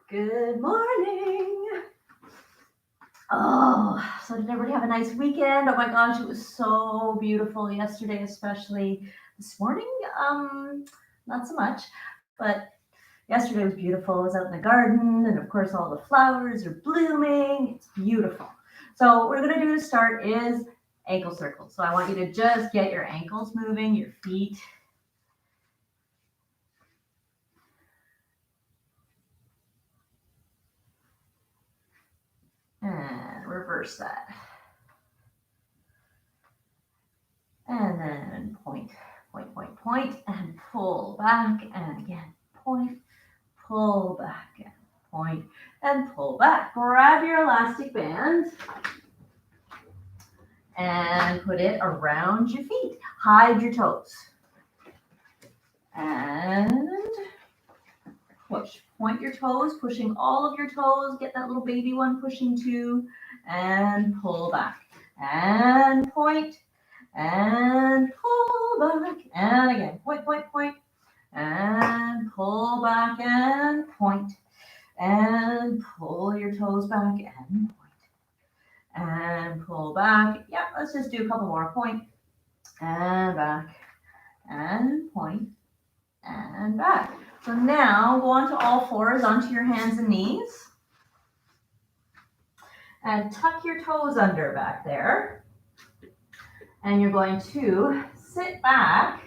Good morning. Oh, so did everybody have a nice weekend? Oh my gosh, it was so beautiful yesterday, especially this morning. Not so much, but yesterday was beautiful. I was out in the garden, and of course, all the flowers are blooming. It's beautiful. So, what we're gonna do to start is ankle circles. So, I want you to just get your ankles moving, your feet. And reverse that. And then point, point, point, point, and pull back, and again, point, pull back, and point, and pull back. Grab your elastic band and put it around your feet. Hide your toes. And push. Point your toes, pushing all of your toes. Get that little baby one pushing too. And pull back. And point. And pull back. And again, point, point, point. And pull back and point. And pull your toes back and point. And pull back. Yeah, let's just do a couple more. Point and back. And point and back. So now go on to all fours, onto your hands and knees. And tuck your toes under back there. And you're going to sit back,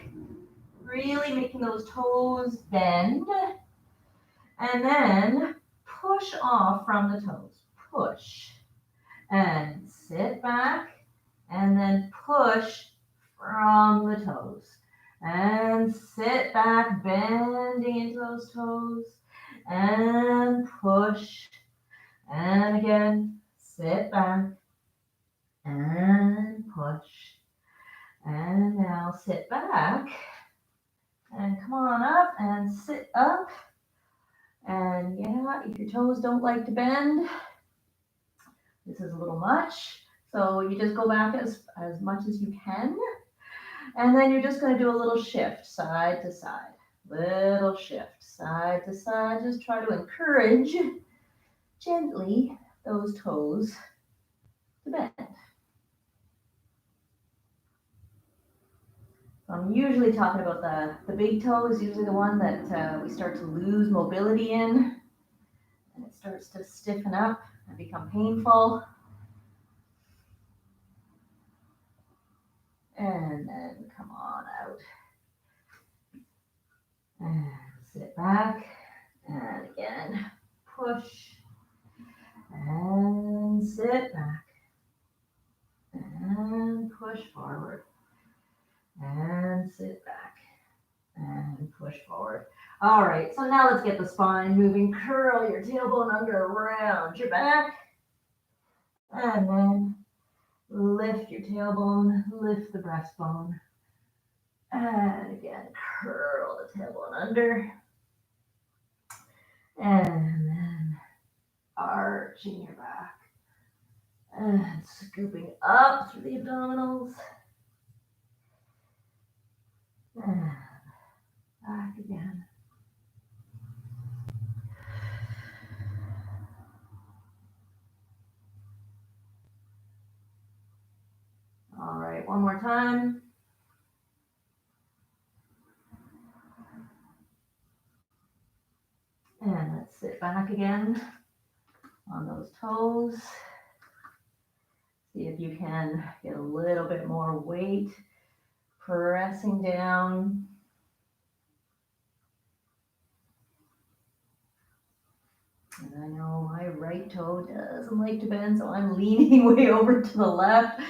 really making those toes bend. And then push off from the toes. Push. And sit back. And then push from the toes. And sit back, bending into those toes. And push. And again, sit back. And push. And now sit back. And come on up and sit up. And yeah, if your toes don't like to bend, this is a little much. So you just go back as much as you can. And then you're just going to do a little shift, side to side. Little shift, side to side. Just try to encourage gently those toes to bend. So I'm usually talking about the big toe is usually the one that we start to lose mobility in. And it starts to stiffen up and become painful. And then come on out. And sit back. And again, push. And sit back. And push forward. And sit back. And push forward. All right, so now let's get the spine moving. Curl your tailbone under around your back. And then lift your tailbone, lift the breastbone. And again, curl the tailbone under. And then arching your back. And scooping up through the abdominals. And back again. All right, one more time. And let's sit back again on those toes. See if you can get a little bit more weight pressing down. And I know my right toe doesn't like to bend, so I'm leaning way over to the left.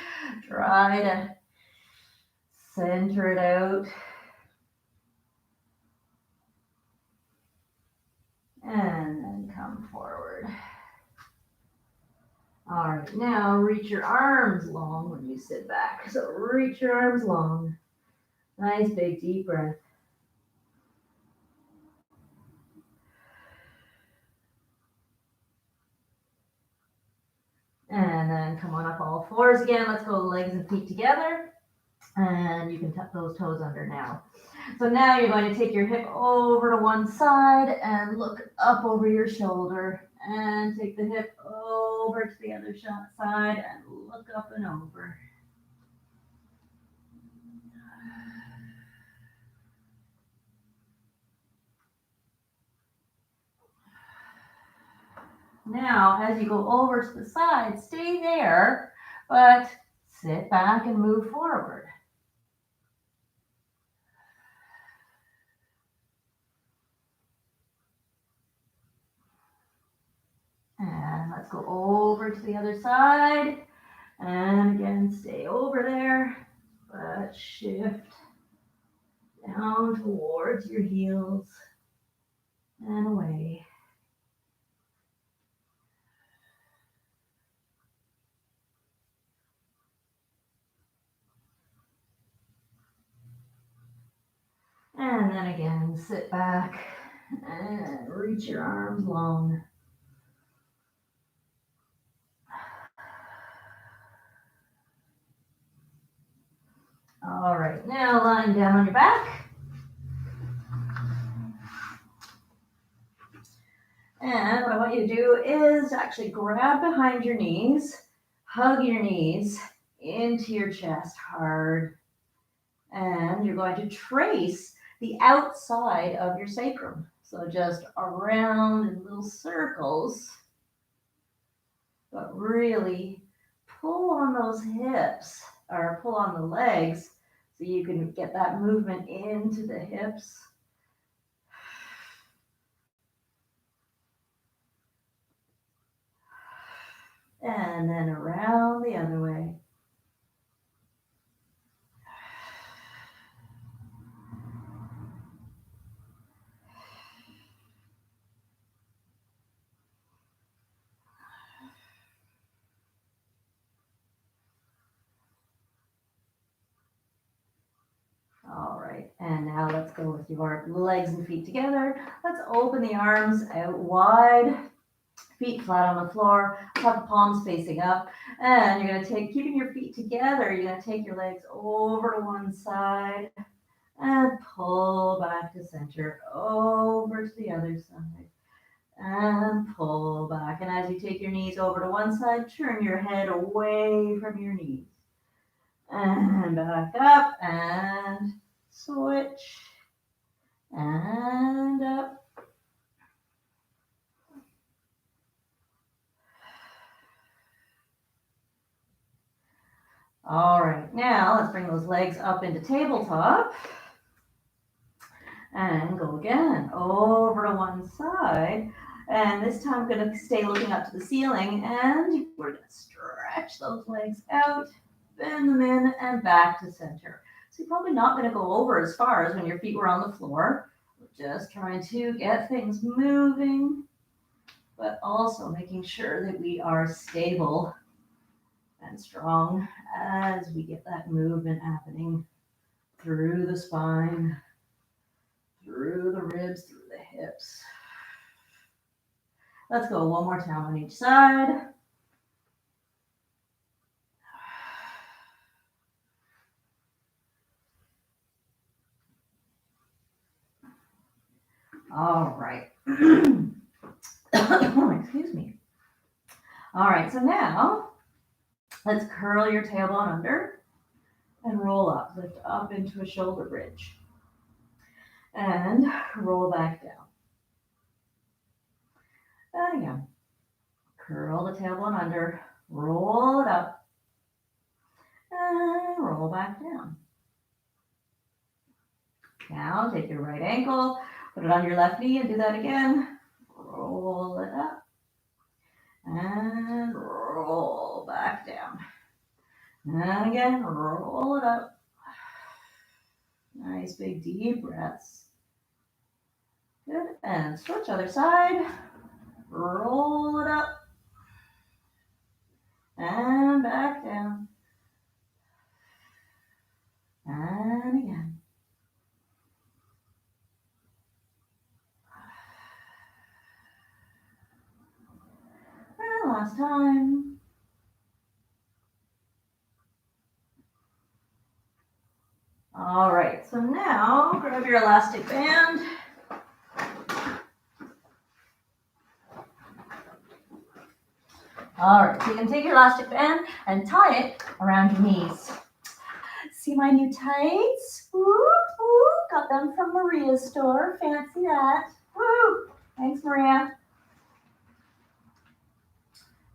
Try to center it out. And then come forward. All right, now reach your arms long when you sit back. So reach your arms long. Nice big deep breath. And then come on up all fours again. Let's go legs and feet together. And you can tuck those toes under now. So now you're going to take your hip over to one side and look up over your shoulder. And take the hip over to the other side and look up and over. Now, as you go over to the side, stay there, but sit back and move forward. And let's go over to the other side. And again, stay over there, but shift down towards your heels and away. And then again, sit back and reach your arms long. All right, now lying down on your back. And what I want you to do is actually grab behind your knees, hug your knees into your chest hard. And you're going to trace the outside of your sacrum. So just around in little circles, but really pull on those hips or pull on the legs so you can get that movement into the hips. And then around the other way. All right, and now let's go with your legs and feet together. Let's open the arms out wide, feet flat on the floor, have the palms facing up, and you're going to take, keeping your feet together, you're going to take your legs over to one side and pull back to center, over to the other side, and pull back. And as you take your knees over to one side, turn your head away from your knees, and back up, and switch, and up. All right, now let's bring those legs up into tabletop. And go again, over to one side. And this time we're going to stay looking up to the ceiling, and we're going to stretch those legs out, bend them in, and back to center. So you're probably not going to go over as far as when your feet were on the floor. We're just trying to get things moving, but also making sure that we are stable and strong as we get that movement happening through the spine, through the ribs, through the hips. Let's go one more time on each side. All right. Excuse me. All right, so now let's curl your tailbone under and roll up. Lift up into a shoulder bridge. And roll back down. And again, curl the tailbone under, roll it up, and roll back down. Now take your right ankle, put it on your left knee and do that again. Roll it up and roll back down. And again, roll it up. Nice big deep breaths. Good. And switch other side. Roll it up and back down. And again. And last time. All right, so now grab grab your elastic band. All right, so you can take your elastic band and tie it around your knees. See my new tights? Woo, woo, got them from Maria's store. Fancy that. Woo, thanks, Maria.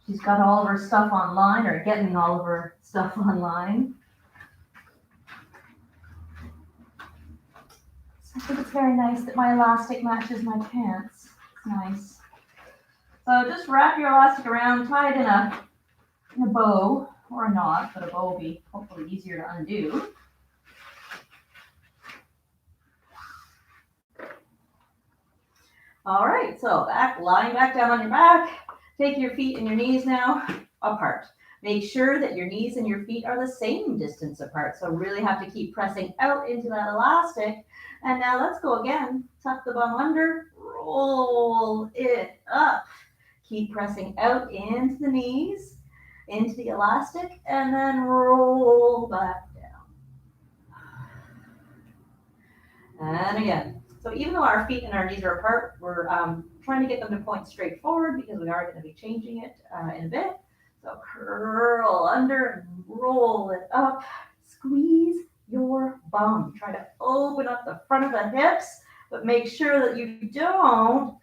She's got all of her stuff online, or getting all of her stuff online. So I think it's very nice that my elastic matches my pants. It's nice. So just wrap your elastic around, tie it in a bow, or a knot, but a bow will be hopefully easier to undo. All right, so lying back down on your back. Take your feet and your knees now apart. Make sure that your knees and your feet are the same distance apart. So really have to keep pressing out into that elastic. And now let's go again. Tuck the bum under, roll it up. Keep pressing out into the knees, into the elastic, and then roll back down. And again. So even though our feet and our knees are apart, we're trying to get them to point straight forward because we are going to be changing it in a bit. So curl under and roll it up. Squeeze your bum. Try to open up the front of the hips, but make sure that you don't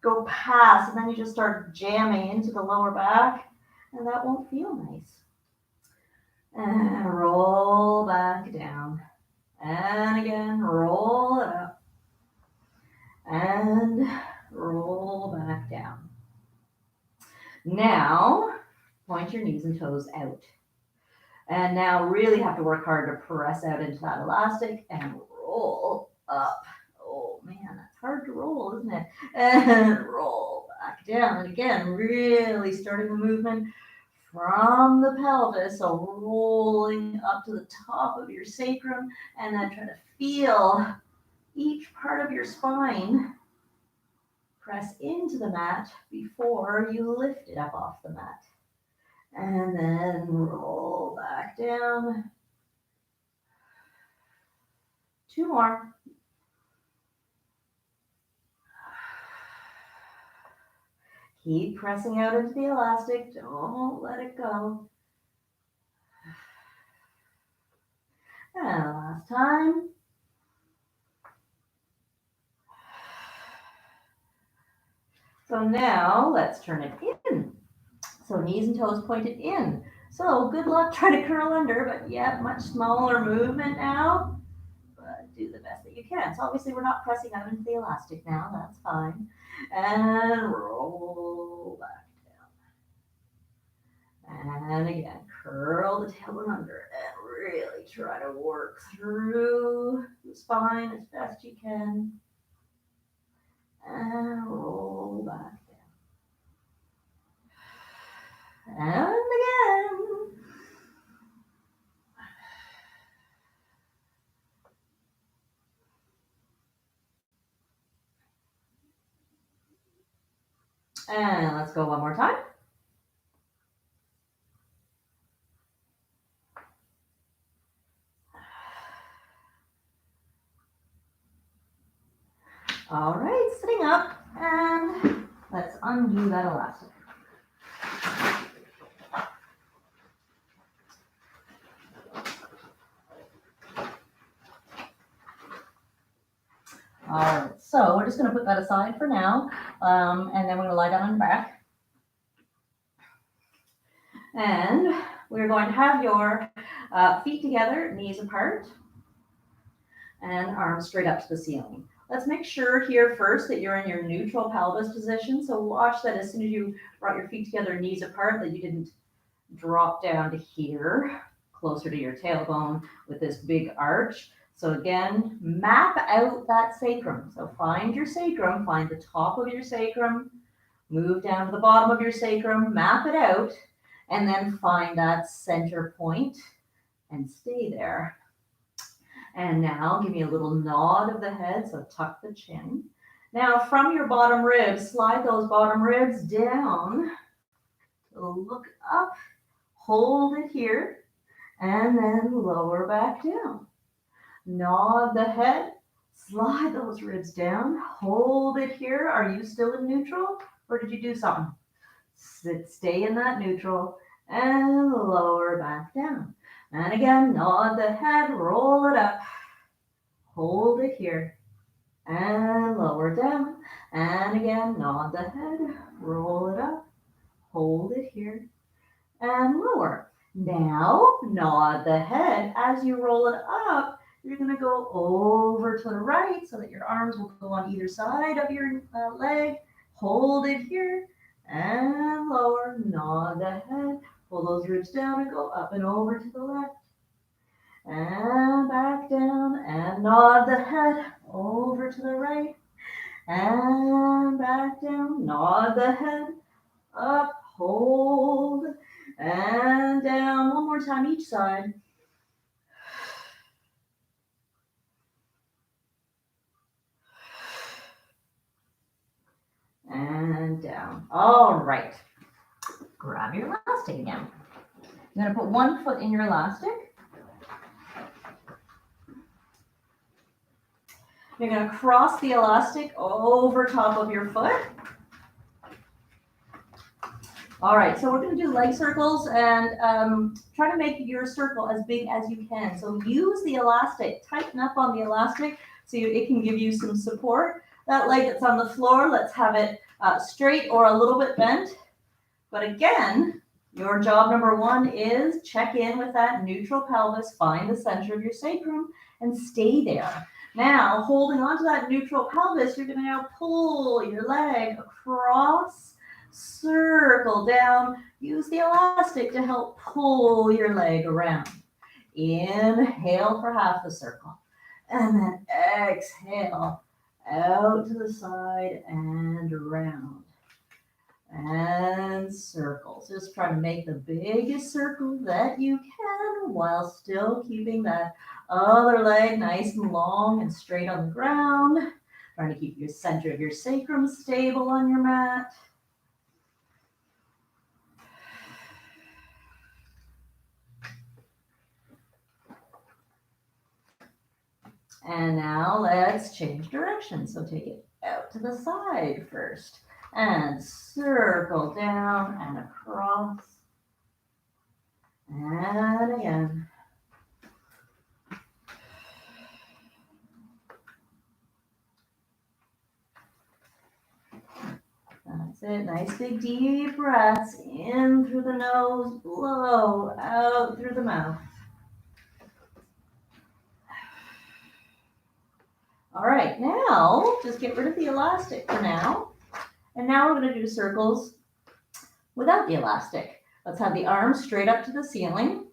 go past, and then you just start jamming into the lower back, and that won't feel nice. And roll back down. And again, roll it up. And roll back down. Now, point your knees and toes out. And now really have to work hard to press out into that elastic and roll up. Oh man, that's hard to roll, isn't it? And roll back down. And again, really starting the movement from the pelvis, so rolling up to the top of your sacrum, and then try to feel each part of your spine press into the mat before you lift it up off the mat. And then roll back down. 2 more. Keep pressing out into the elastic. Don't let it go. And last time. So now let's turn it in. So knees and toes pointed in. So good luck trying to curl under, but yeah, much smaller movement now. But do the best that you can. So obviously we're not pressing out into the elastic now. That's fine. And roll back down. And again, curl the tailbone under and really try to work through the spine as best you can. And roll back down. And again. And let's go one more time. All right, sitting up, and let's undo that elastic. All right, so we're just going to put that aside for now, and then we're going to lie down on your back. And we're going to have your feet together, knees apart, and arms straight up to the ceiling. Let's make sure here first that you're in your neutral pelvis position. So watch that as soon as you brought your feet together, knees apart, that you didn't drop down to here, closer to your tailbone with this big arch. So again, map out that sacrum. So find your sacrum, find the top of your sacrum, move down to the bottom of your sacrum, map it out, and then find that center point and stay there. And now give me a little nod of the head, so tuck the chin. Now from your bottom ribs, slide those bottom ribs down. Look up, hold it here, and then lower back down. Nod the head. Slide those ribs down. Hold it here. Are you still in neutral or did you do something? Stay in that neutral and lower back down. And again, nod the head, roll it up. Hold it here and lower down. And again, nod the head, roll it up, hold it here and lower. Now, nod the head. As you roll it up, you're going to go over to the right so that your arms will go on either side of your leg. Hold it here and lower. Nod the head. Pull those ribs down and go up and over to the left. And back down and nod the head over to the right. And back down. Nod the head. Up. Hold. And down. One more time each side. And down. All right. Grab your elastic again. You're going to put one foot in your elastic. You're going to cross the elastic over top of your foot. All right, so we're going to do leg circles and try to make your circle as big as you can. So use the elastic, tighten up on the elastic so it can give you some support. That leg that's on the floor, let's have it straight or a little bit bent. But again, your job number one is check in with that neutral pelvis, find the center of your sacrum and stay there. Now, holding onto that neutral pelvis, you're going to now pull your leg across, circle down. Use the elastic to help pull your leg around. Inhale for half the circle. And then exhale out to the side and around. And circles. Just try to make the biggest circle that you can while still keeping that other leg nice and long and straight on the ground. Trying to keep your center of your sacrum stable on your mat. And now let's change direction. So take it out to the side first. And circle down and across. And again. That's it. Nice big deep breaths in through the nose, blow out through the mouth. All right, now just get rid of the elastic for now. And now we're going to do circles without the elastic. Let's have the arms straight up to the ceiling,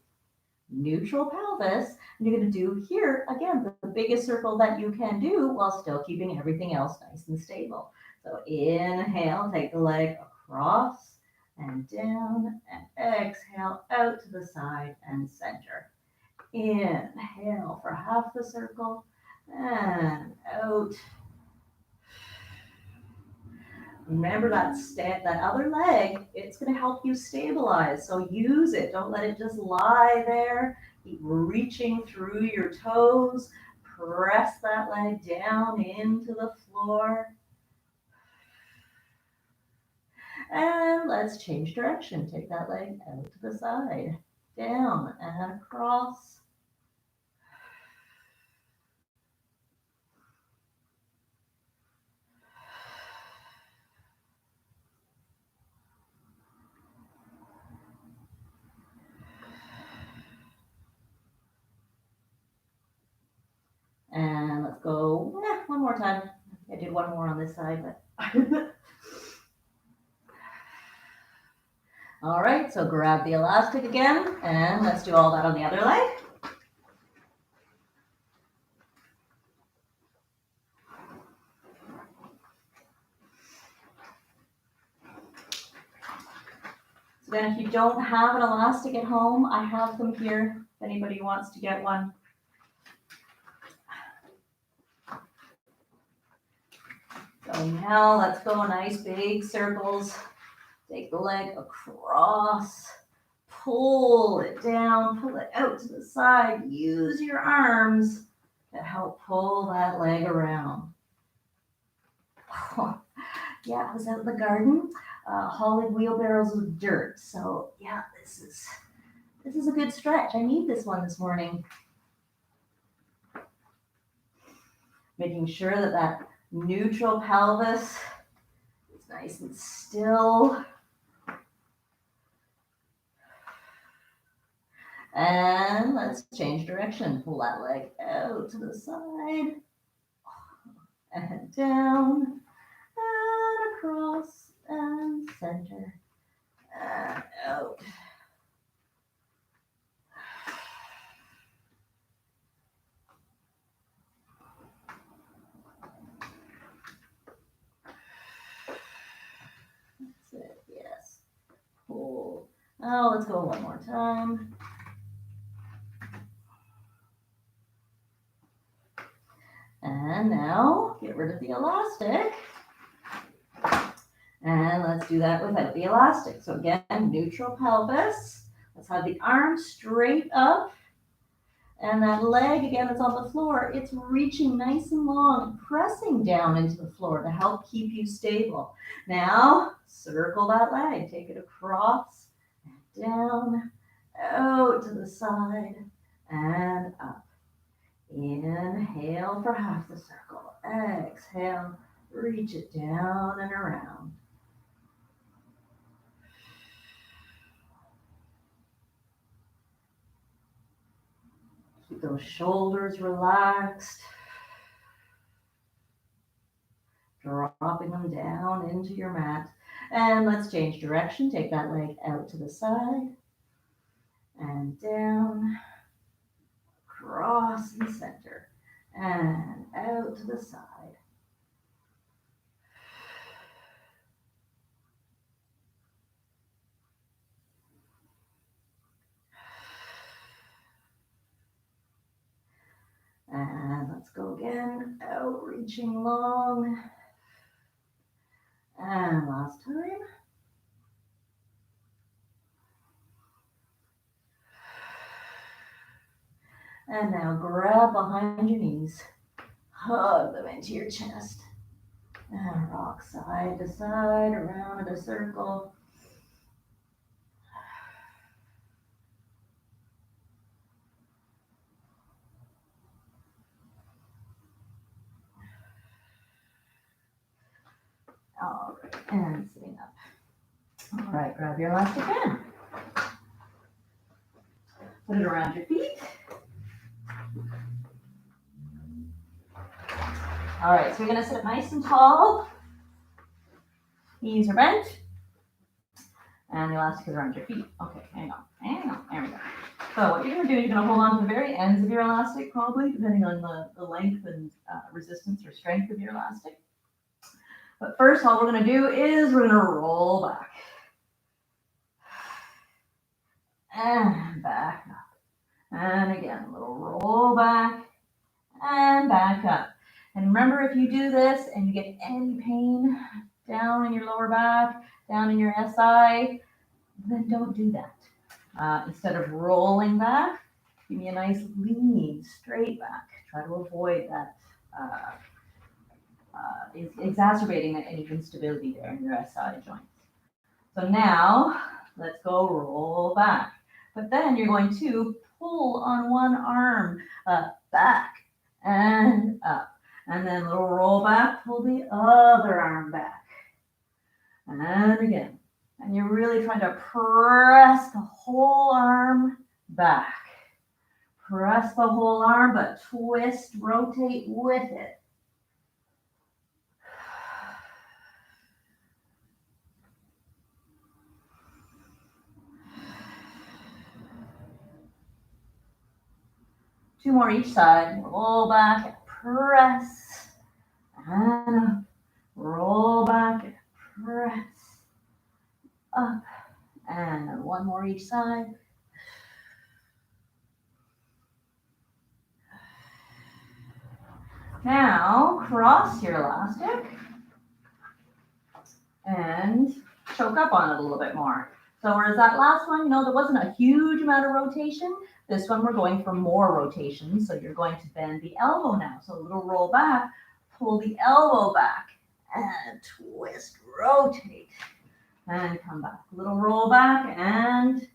neutral pelvis. And you're going to do here, again, the biggest circle that you can do while still keeping everything else nice and stable. So inhale, take the leg across and down, and exhale out to the side and center. Inhale for half the circle and out. Remember that other leg, it's going to help you stabilize. So use it. Don't let it just lie there. Keep reaching through your toes. Press that leg down into the floor. And let's change direction. Take that leg out to the side, down and across. And let's go one more time. I did one more on this side, but all right, so grab the elastic again, and let's do all that on the other leg. So then if you don't have an elastic at home, I have them here if anybody wants to get one. So now let's go nice big circles. Take the leg across, pull it down, pull it out to the side. Use your arms to help pull that leg around. Yeah, I was out in the garden hauling wheelbarrows with dirt. So yeah, this is a good stretch. I need this one this morning. Making sure that that neutral pelvis is nice and still. And let's change direction. Pull that leg out to the side and down and across and center and out. That's it, yes. Pull. Now let's go one more time. And now get rid of the elastic. And let's do that without the elastic. So again, neutral pelvis. Let's have the arms straight up. And that leg, again, that's on the floor, it's reaching nice and long, pressing down into the floor to help keep you stable. Now, circle that leg. Take it across, and down, out to the side, and up. Inhale for half the circle. Exhale, reach it down and around. Keep those shoulders relaxed. Dropping them down into your mat. And let's change direction. Take that leg out to the side and down, across and center, and out to the side. And let's go again, out, reaching long. And last time. And now grab behind your knees, hug them into your chest, and rock side to side, around in a circle. All right, and sitting up. All right, grab your elastic band. Put it around your feet. All right, so you're gonna sit up nice and tall. Knees are bent. And the elastic is around your feet. Okay, hang on, there we go. So what you're gonna do, you're gonna hold on to the very ends of your elastic, probably, depending on the length and resistance or strength of your elastic. But first, all we're gonna do is we're gonna roll back. And back up. And again, a little roll back and back up. And remember, if you do this and you get any pain down in your lower back, down in your SI, then don't do that. Instead of rolling back, give me a nice lean, straight back. Try to avoid that exacerbating any instability there in your SI joints. So now, let's go roll back. But then you're going to pull on one arm back and up. And then a little roll back, pull the other arm back. And again. And you're really trying to press the whole arm back. Press the whole arm, but twist, rotate with it. Two more each side. Roll back, press, and up. Roll back, press, up, and one more each side. Now, cross your elastic and choke up on it a little bit more. So whereas that last one, there wasn't a huge amount of rotation. This one, we're going for more rotation. So you're going to bend the elbow now. So a little roll back, pull the elbow back, and twist, rotate, and come back. Little roll back and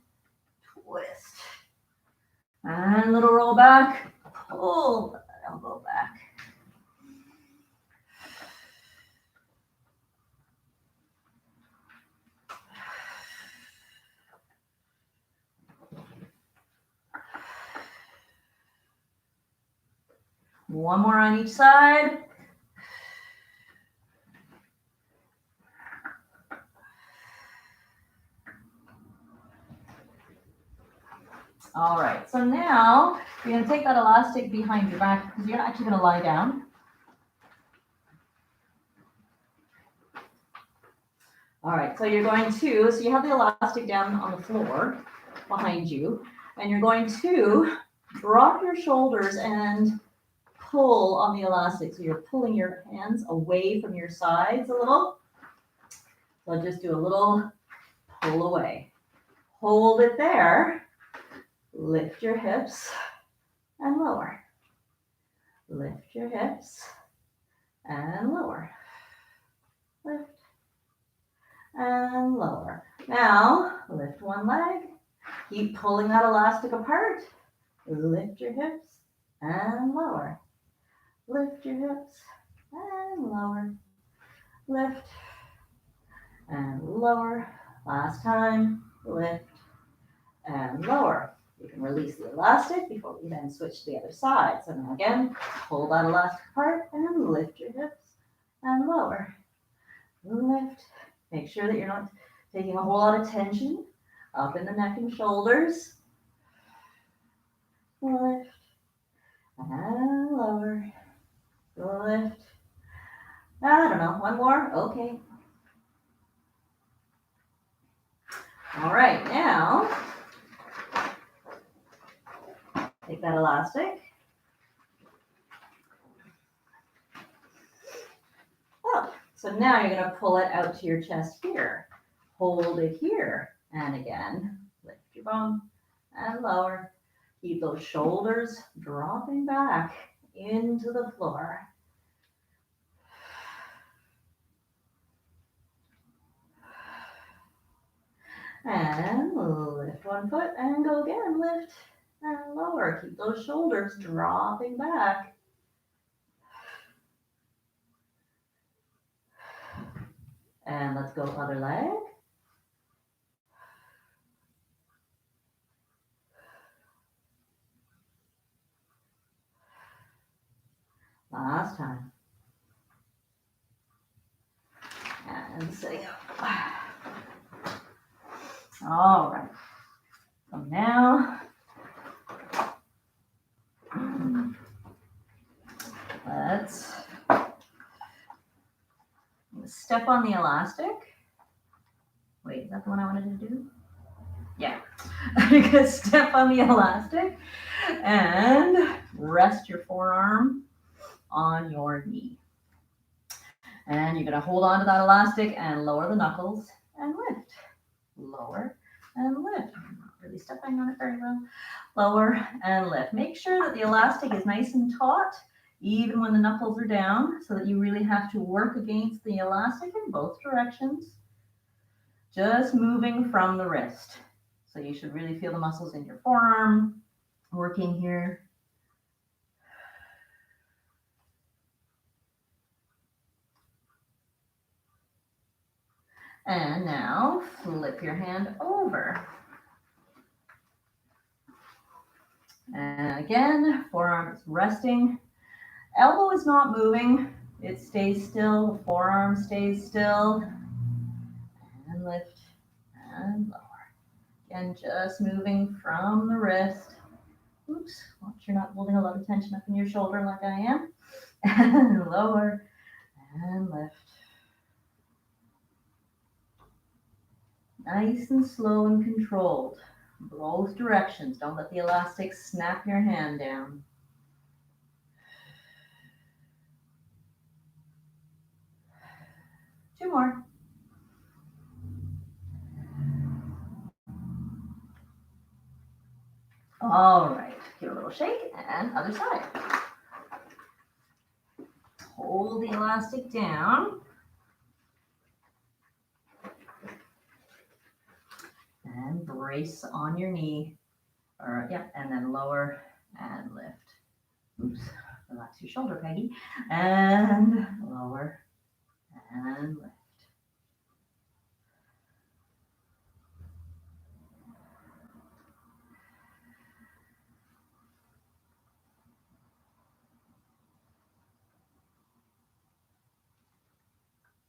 twist. And little roll back, pull the elbow back. One more on each side. All right, so now you're going to take that elastic behind your back because you're actually going to lie down. All right, so you're going to, so you have the elastic down on the floor behind you, and you're going to drop your shoulders and pull on the elastic. So you're pulling your hands away from your sides a little. So just do a little pull away. Hold it there. Lift your hips and lower. Lift your hips and lower. Lift and lower. Now, lift one leg. Keep pulling that elastic apart. Lift your hips and lower. Lift your hips and lower. Lift and lower. Last time. Lift and lower. You can release the elastic before we then switch to the other side. So now again, pull that elastic apart and lift your hips and lower. Lift. Make sure that you're not taking a whole lot of tension up in the neck and shoulders. Lift and lower. Lift. I don't know, one more? Okay. All right, now take that elastic. Oh, so now you're going to pull it out to your chest here. Hold it here. And again, lift your bone and lower. Keep those shoulders dropping back into the floor. And lift one foot and go again. Lift and lower. Keep those shoulders dropping back. And let's go other leg. Last time. And sitting up. All right. So now, let's step on the elastic. Wait, is that the one I wanted to do? Yeah. You're going to step on the elastic and rest your forearm on your knee. And you're going to hold on to that elastic and lower the knuckles and lift. Lower and lift. I'm not really stepping on it very well. Lower and lift. Make sure that the elastic is nice and taut, even when the knuckles are down, so that you really have to work against the elastic in both directions. Just moving from the wrist. So you should really feel the muscles in your forearm working here. And now flip your hand over. And again, forearm is resting. Elbow is not moving. It stays still. The forearm stays still. And lift and lower. Again, just moving from the wrist. Oops, watch you're not holding a lot of tension up in your shoulder like I am. And lower and lift. Nice and slow and controlled. Both directions. Don't let the elastic snap your hand down. Two more. All right, give it a little shake and other side. Hold the elastic down. And brace on your knee. Or, yeah, and then lower and lift. Oops, relax your shoulder, Peggy. And lower and lift.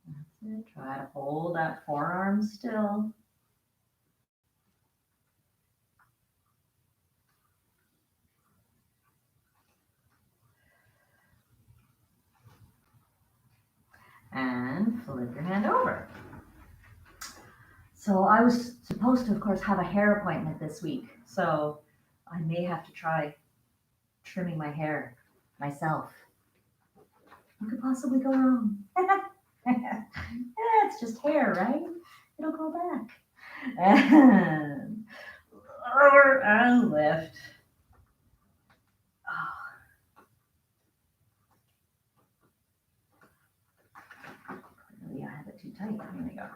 That's it. Try to hold that forearm still. And flip your hand over. So I was supposed to, of course, have a hair appointment this week. So I may have to try trimming my hair myself. What could possibly go wrong? Yeah, it's just hair, right? It'll grow back. And lower and lift. Oh. Clearly I have it too tight. Here we go.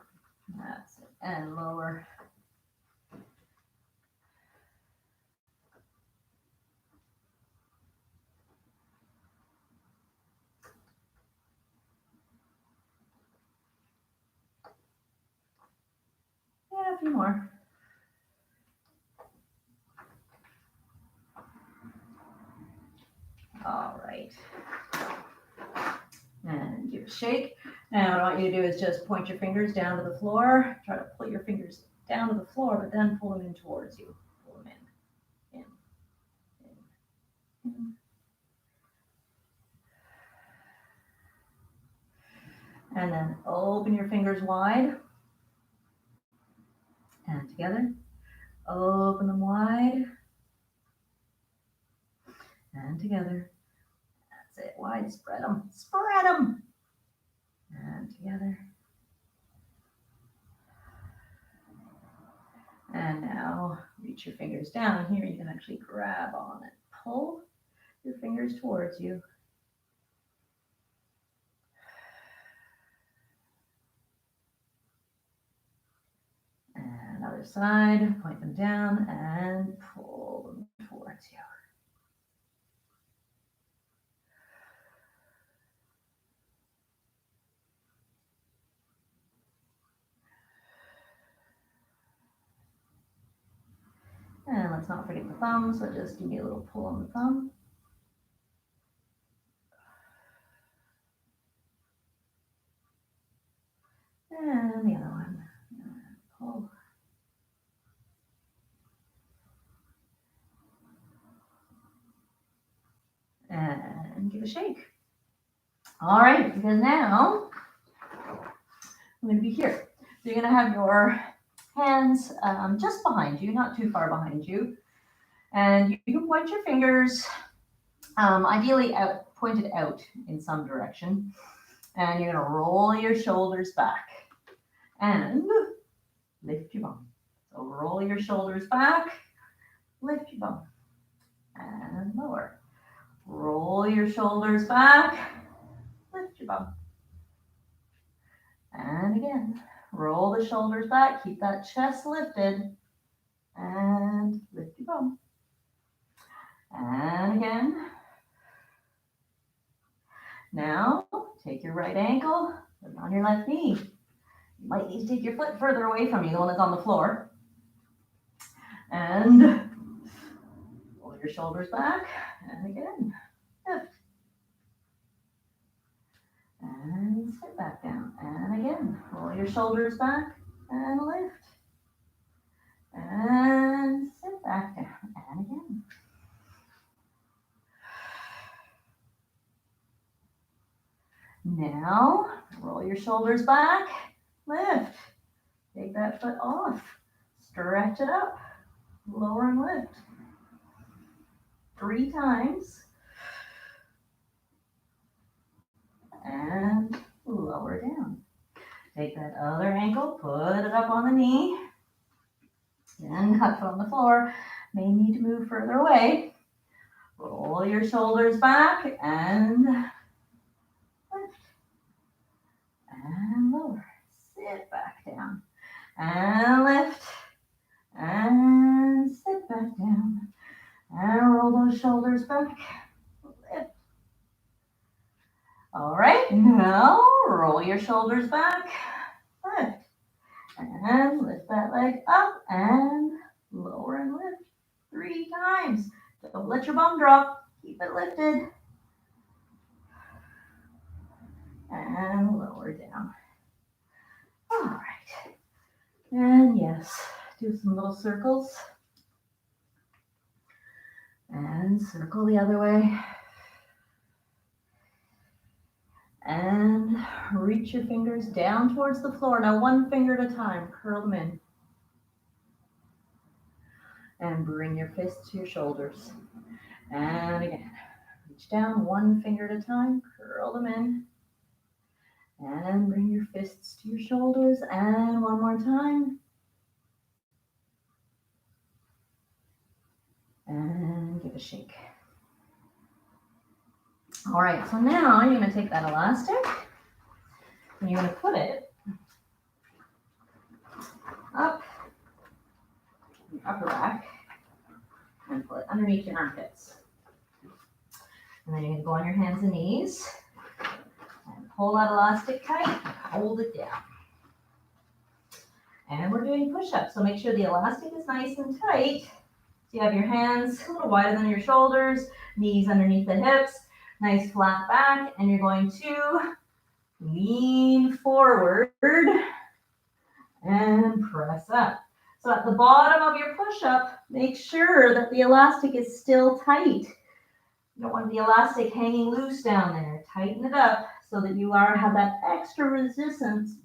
That's it. And lower. Yeah, a few more. All right. And give it a shake. Now what I want you to do is just point your fingers down to the floor. Try to pull your fingers down to the floor, but then pull them in towards you. Pull them in, in. And then open your fingers wide. And together. Open them wide. And together. That's it. Wide. Spread them. Spread them. And together. And now reach your fingers down. And here you can actually grab on it. Pull your fingers towards you. And other side. Point them down and pull them towards you. And let's not forget the thumb, so just give me a little pull on the thumb. And the other one. Pull. And give a shake. All right, because now I'm going to be here. So you're going to have your hands just behind you, not too far behind you. And you can point your fingers, ideally pointed out in some direction. And you're going to roll your shoulders back and lift your bum. So roll your shoulders back, lift your bum, and lower. Roll your shoulders back, lift your bum. And again, roll the shoulders back, keep that chest lifted, and lift your bum. And again. Now, take your right ankle, put it on your left knee. You might need to take your foot further away from you, the one that's on the floor. And roll your shoulders back, and again, lift. And sit back down, and again, roll your shoulders back, and lift. And sit back down, and again. Now, roll your shoulders back, lift. Take that foot off, stretch it up, lower and lift. 3 times. And lower down. Take that other ankle, put it up on the knee, then cut foot on the floor. may need to move further away. Roll your shoulders back and lift and lower. Sit back down and lift and sit back down and roll those shoulders back. Lift. All right, now roll your shoulders back, lift, and lift that leg up and lower and lift 3 times. Don't let your bum drop, keep it lifted. And lower down. All right, and yes, do some little circles. And circle the other way. And reach your fingers down towards the floor. Now 1 finger at a time, curl them in. And bring your fists to your shoulders. And again, reach down 1 finger at a time, curl them in. And bring your fists to your shoulders. And 1 more time. And give a shake. All right, so now you're going to take that elastic and you're going to put it up your upper back and put it underneath your armpits. And then you're going to go on your hands and knees and pull that elastic tight, hold it down. And we're doing push-ups, so make sure the elastic is nice and tight. So you have your hands a little wider than your shoulders, knees underneath the hips, nice flat back, and you're going to lean forward and press up. So at the bottom of your push-up, make sure that the elastic is still tight. You don't want the elastic hanging loose down there. Tighten it up so that you have that extra resistance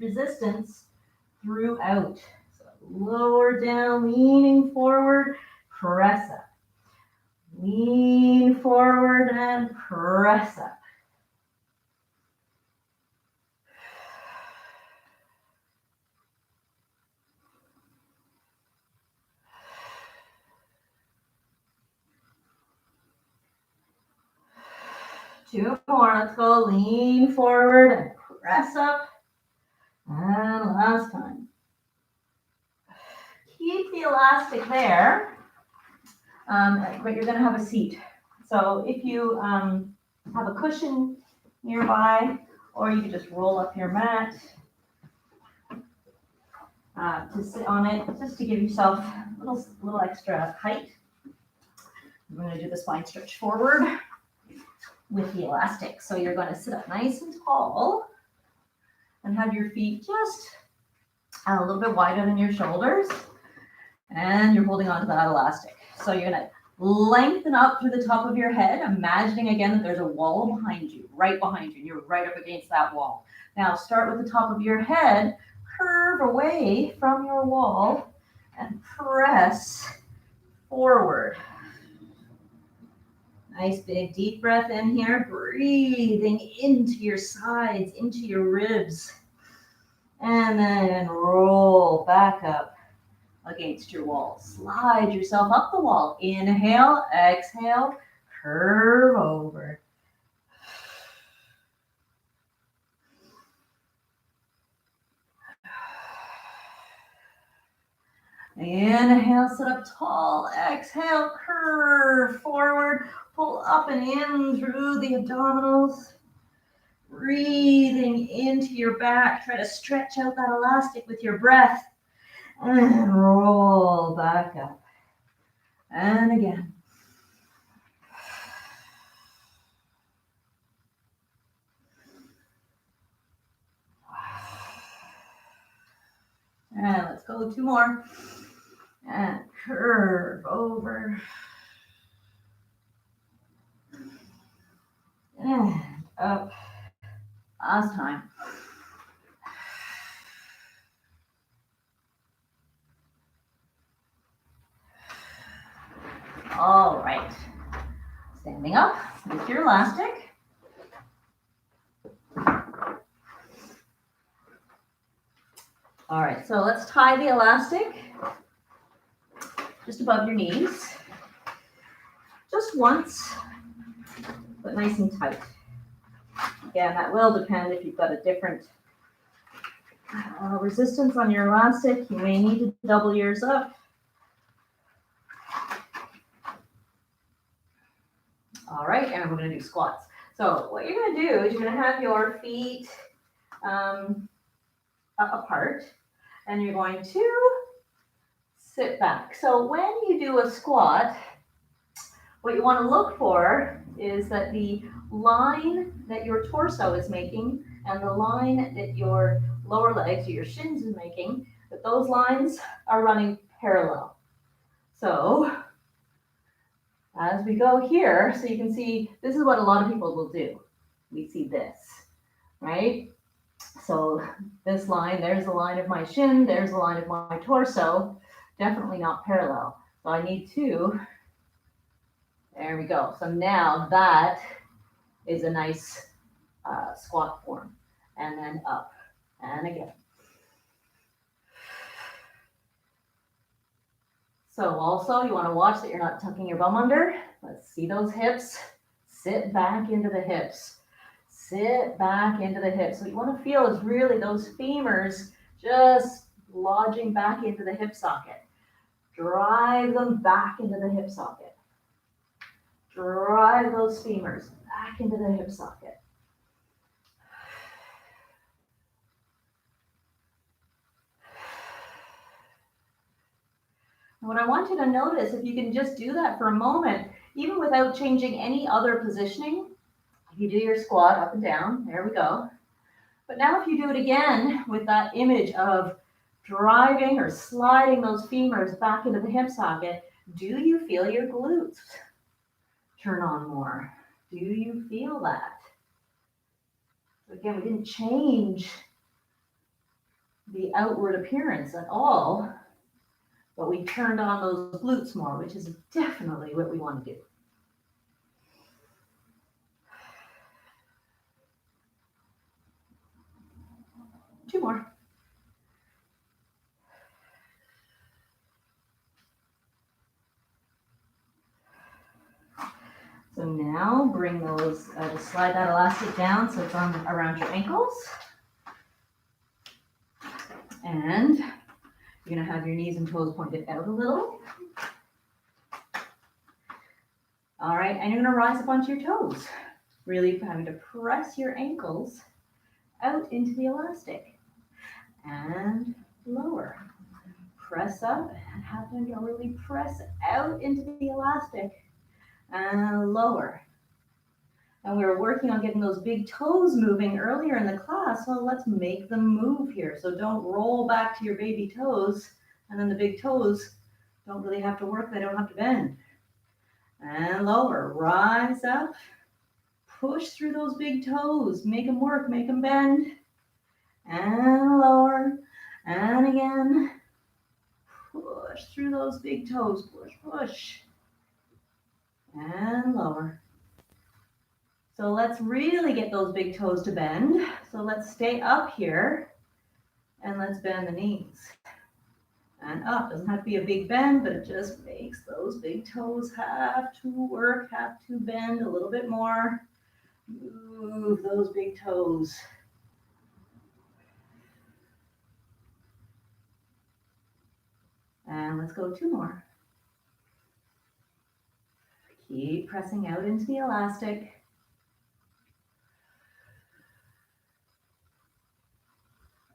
throughout. So lower down, leaning forward, press up. Lean forward and press up. Two more. Let's go. Lean forward and press up. And last time. Keep the elastic there, but you're going to have a seat. So if you have a cushion nearby, or you can just roll up your mat to sit on it, just to give yourself a little extra height. We're going to do the spine stretch forward with the elastic. So you're going to sit up nice and tall and have your feet just a little bit wider than your shoulders. And you're holding on to that elastic. So you're going to lengthen up through the top of your head, imagining again that there's a wall behind you, right behind you, and you're right up against that wall. Now start with the top of your head, curve away from your wall, and press forward. Nice big deep breath in here, breathing into your sides, into your ribs. And then roll back up against your wall. Slide yourself up the wall. Inhale, exhale, curve over. Inhale, sit up tall. Exhale, curve forward. Pull up and in through the abdominals. Breathing into your back. Try to stretch out that elastic with your breath. And roll back up. And again. And let's go 2 more. And curve over. And up. Last time. All right. Standing up with your elastic. All right, so let's tie the elastic just above your knees. Just once, but nice and tight. Again, that will depend if you've got a different resistance on your elastic. You may need to double yours up. All right, and we're going to do squats. So what you're going to do is you're going to have your feet apart, and you're going to sit back. So when you do a squat, what you want to look for is that the line that your torso is making and the line that your lower legs or your shins is making, that those lines are running parallel. So as we go here, so you can see, this is what a lot of people will do. We see this, right? So this line, there's the line of my shin, there's the line of my torso, definitely not parallel. So I need to, there we go. So now that is a nice squat form. And then up and again. So also you want to watch that you're not tucking your bum under. Let's see those hips. Sit back into the hips. Sit back into the hips. What you want to feel is really those femurs just lodging back into the hip socket. Drive them back into the hip socket. Drive those femurs back into the hip socket. What I want you to notice, if you can just do that for a moment, even without changing any other positioning, you do your squat up and down, there we go. But now if you do it again with that image of driving or sliding those femurs back into the hip socket, do you feel your glutes turn on more? Do you feel that? So again, we didn't change the outward appearance at all, but we turned on those glutes more, which is definitely what we want to do. Two more. So now bring those, just slide that elastic down so it's on around your ankles. And you're going to have your knees and toes pointed out a little. All right, and you're going to rise up onto your toes, really having to press your ankles out into the elastic. And lower. Press up and having to really press out into the elastic. And lower. And we were working on getting those big toes moving earlier in the class, so let's make them move here. So don't roll back to your baby toes, and then the big toes don't really have to work, they don't have to bend. And lower, rise up, push through those big toes, make them work, make them bend. And lower, and again, push through those big toes, push, push. And lower. So let's really get those big toes to bend. So let's stay up here and let's bend the knees. And up, doesn't have to be a big bend, but it just makes those big toes have to work, have to bend a little bit more. Move those big toes. And let's go two more. Keep pressing out into the elastic.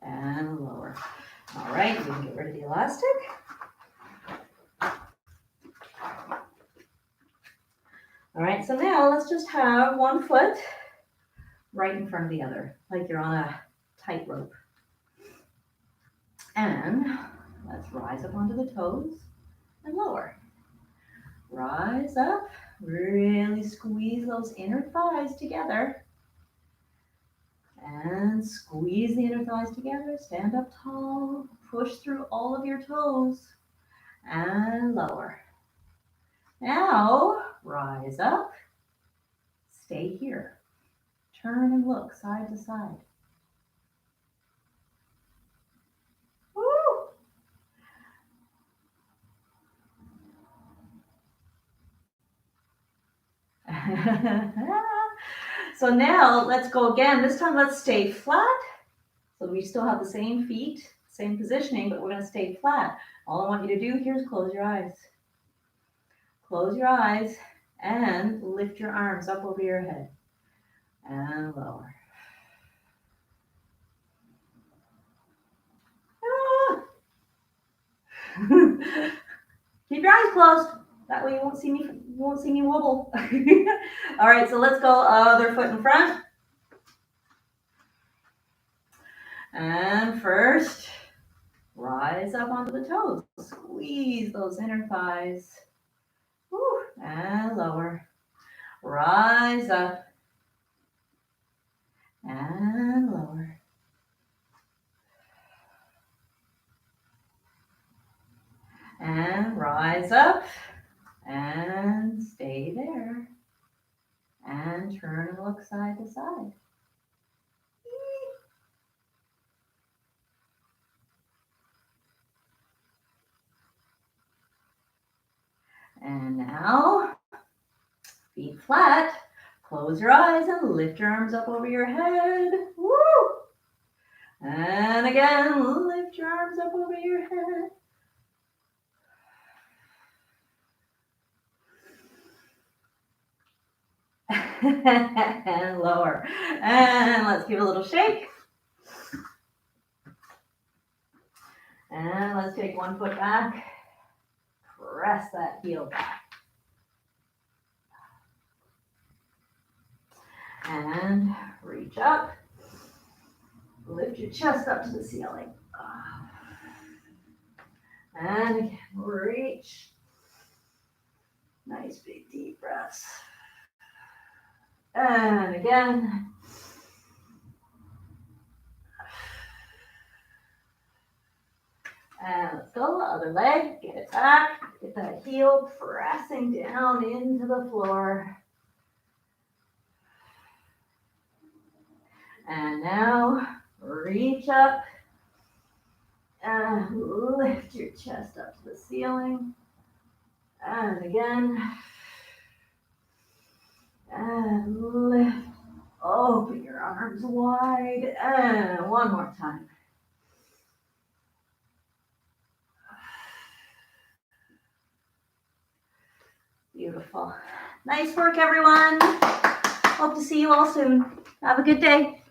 And lower. All right, we can get rid of the elastic. All right, so now let's just have one foot right in front of the other, like you're on a tightrope. And let's rise up onto the toes and lower. Rise up, really squeeze those inner thighs together. And squeeze the inner thighs together, stand up tall, push through all of your toes, and lower. Now, rise up, stay here. Turn and look side to side. Woo! So now let's go again. This time let's stay flat. So we still have the same feet, same positioning, but we're going to stay flat. All I want you to do here is close your eyes. Close your eyes and lift your arms up over your head and lower. Keep your eyes closed. That way you won't see me wobble. All right, so let's go other foot in front. And first, rise up onto the toes. Squeeze those inner thighs. Woo, and lower. Rise up. And lower. And rise up. And stay there. And turn and look side to side. And now, feet flat. Close your eyes and lift your arms up over your head. Woo! And again, lift your arms up over your head. And lower. And let's give a little shake. And let's take one foot back. Press that heel back. And reach up. Lift your chest up to the ceiling. And again, reach. Nice big deep breaths. And again. And let's go, other leg, get it back, get that heel pressing down into the floor. And now, reach up and lift your chest up to the ceiling. And again, and lift, open your arms wide, and one more time. Beautiful. Nice work, everyone. Hope to see you all soon. Have a good day.